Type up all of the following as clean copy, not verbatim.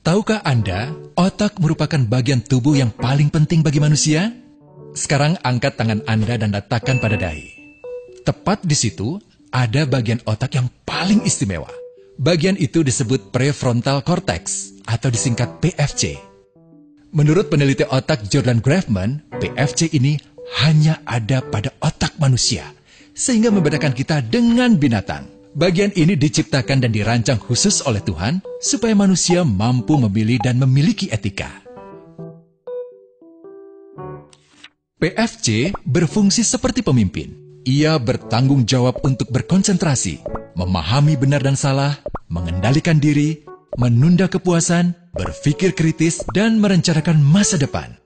Tahukah Anda, otak merupakan bagian tubuh yang paling penting bagi manusia? Sekarang angkat tangan Anda dan letakkan pada dahi. Tepat di situ, ada bagian otak yang paling istimewa. Bagian itu disebut prefrontal cortex, atau disingkat PFC. Menurut peneliti otak Jordan Grafman, PFC ini hanya ada pada otak manusia, sehingga membedakan kita dengan binatang. Bagian ini diciptakan dan dirancang khusus oleh Tuhan supaya manusia mampu memilih dan memiliki etika. PFC berfungsi seperti pemimpin. Ia bertanggung jawab untuk berkonsentrasi, memahami benar dan salah, mengendalikan diri, menunda kepuasan, berpikir kritis, dan merencanakan masa depan.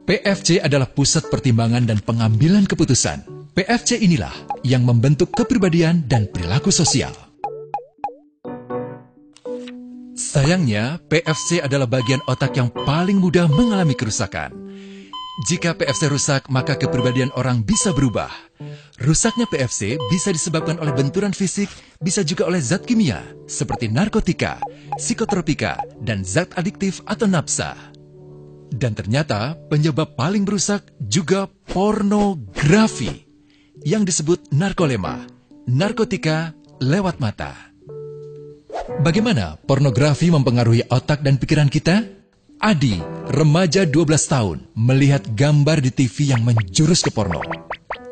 PFC adalah pusat pertimbangan dan pengambilan keputusan. PFC inilah yang membentuk kepribadian dan perilaku sosial. Sayangnya, PFC adalah bagian otak yang paling mudah mengalami kerusakan. Jika PFC rusak, maka kepribadian orang bisa berubah. Rusaknya PFC bisa disebabkan oleh benturan fisik, bisa juga oleh zat kimia, seperti narkotika, psikotropika, dan zat adiktif atau nafsa. Dan ternyata penyebab paling merusak juga pornografi, yang disebut narkolema, narkotika lewat mata. Bagaimana pornografi mempengaruhi otak dan pikiran kita? Adi, remaja 12 tahun, melihat gambar di TV yang menjurus ke porno.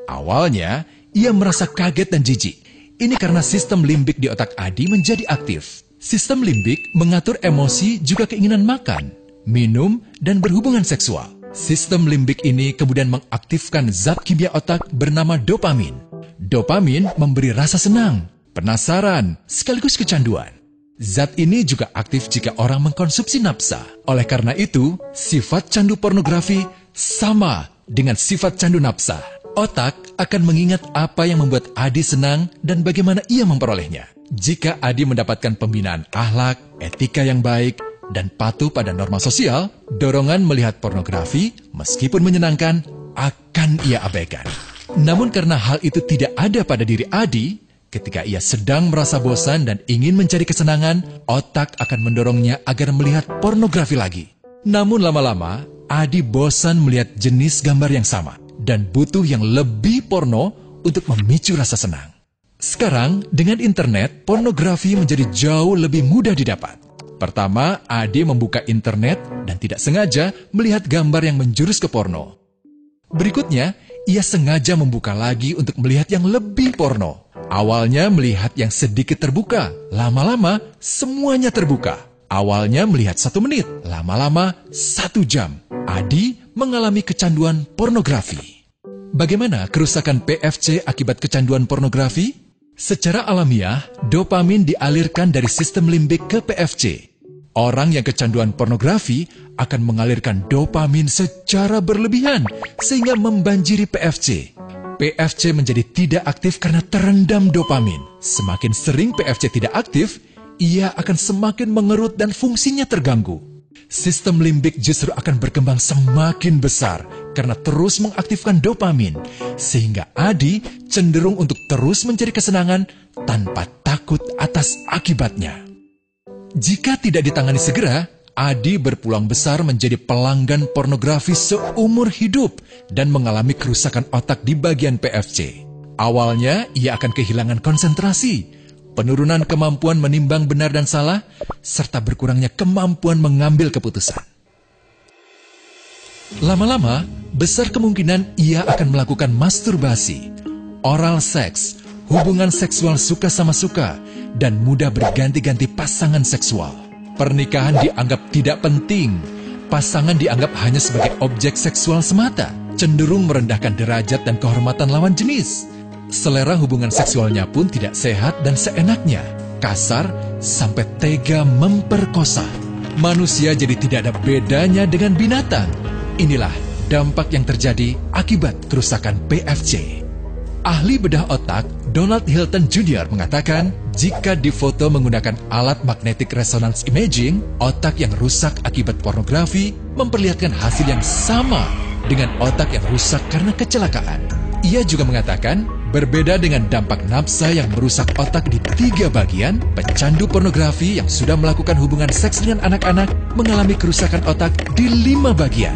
Awalnya, ia merasa kaget dan jijik. Ini karena sistem limbik di otak Adi menjadi aktif. Sistem limbik mengatur emosi juga keinginan makan, minum, dan berhubungan seksual. Sistem limbik ini kemudian mengaktifkan zat kimia otak bernama dopamin. Dopamin memberi rasa senang, penasaran, sekaligus kecanduan. Zat ini juga aktif jika orang mengkonsumsi nafsa. Oleh karena itu, sifat candu pornografi sama dengan sifat candu nafsa. Otak akan mengingat apa yang membuat Adi senang dan bagaimana ia memperolehnya. Jika Adi mendapatkan pembinaan akhlak, etika yang baik, dan patuh pada norma sosial, dorongan melihat pornografi, meskipun menyenangkan, akan ia abaikan. Namun karena hal itu tidak ada pada diri Adi, ketika ia sedang merasa bosan dan ingin mencari kesenangan, otak akan mendorongnya agar melihat pornografi lagi. Namun lama-lama, Adi bosan melihat jenis gambar yang sama, dan butuh yang lebih porno untuk memicu rasa senang. Sekarang, dengan internet, pornografi menjadi jauh lebih mudah didapat. Pertama, Adi membuka internet dan tidak sengaja melihat gambar yang menjurus ke porno. Berikutnya, ia sengaja membuka lagi untuk melihat yang lebih porno. Awalnya melihat yang sedikit terbuka, lama-lama semuanya terbuka. Awalnya melihat 1 menit, lama-lama 1 jam. Adi mengalami kecanduan pornografi. Bagaimana kerusakan PFC akibat kecanduan pornografi? Secara alamiah, dopamin dialirkan dari sistem limbik ke PFC. Orang yang kecanduan pornografi akan mengalirkan dopamin secara berlebihan sehingga membanjiri PFC. PFC menjadi tidak aktif karena terendam dopamin. Semakin sering PFC tidak aktif, ia akan semakin mengerut dan fungsinya terganggu. Sistem limbik justru akan berkembang semakin besar karena terus mengaktifkan dopamin, sehingga Adi cenderung untuk terus mencari kesenangan tanpa takut atas akibatnya. Jika tidak ditangani segera, Adi berpeluang besar menjadi pelanggan pornografi seumur hidup dan mengalami kerusakan otak di bagian PFC. Awalnya, ia akan kehilangan konsentrasi, penurunan kemampuan menimbang benar dan salah, serta berkurangnya kemampuan mengambil keputusan. Lama-lama, besar kemungkinan ia akan melakukan masturbasi, oral seks, hubungan seksual suka sama suka, dan mudah berganti-ganti pasangan seksual. Pernikahan dianggap tidak penting. Pasangan dianggap hanya sebagai objek seksual semata, cenderung merendahkan derajat dan kehormatan lawan jenis. Selera hubungan seksualnya pun tidak sehat dan seenaknya, kasar sampai tega memperkosa. Manusia jadi tidak ada bedanya dengan binatang. Inilah dampak yang terjadi akibat kerusakan PFC. Ahli bedah otak Donald Hilton Jr. mengatakan, jika difoto menggunakan alat magnetic resonance imaging, otak yang rusak akibat pornografi memperlihatkan hasil yang sama dengan otak yang rusak karena kecelakaan. Ia juga mengatakan, Berbeda dengan dampak nafsa yang merusak otak di 3 bagian, pecandu pornografi yang sudah melakukan hubungan seks dengan anak-anak mengalami kerusakan otak di 5 bagian.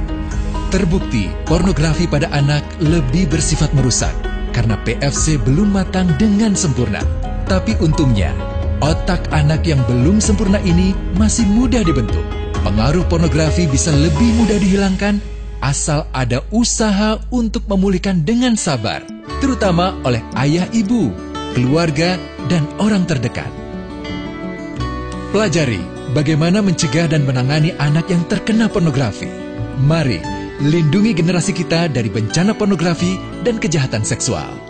Terbukti, pornografi pada anak lebih bersifat merusak karena PFC belum matang dengan sempurna. Tapi untungnya, otak anak yang belum sempurna ini masih mudah dibentuk. Pengaruh pornografi bisa lebih mudah dihilangkan asal ada usaha untuk memulihkan dengan sabar, terutama oleh ayah ibu, keluarga, dan orang terdekat. Pelajari bagaimana mencegah dan menangani anak yang terkena pornografi. Mari lindungi generasi kita dari bencana pornografi dan kejahatan seksual.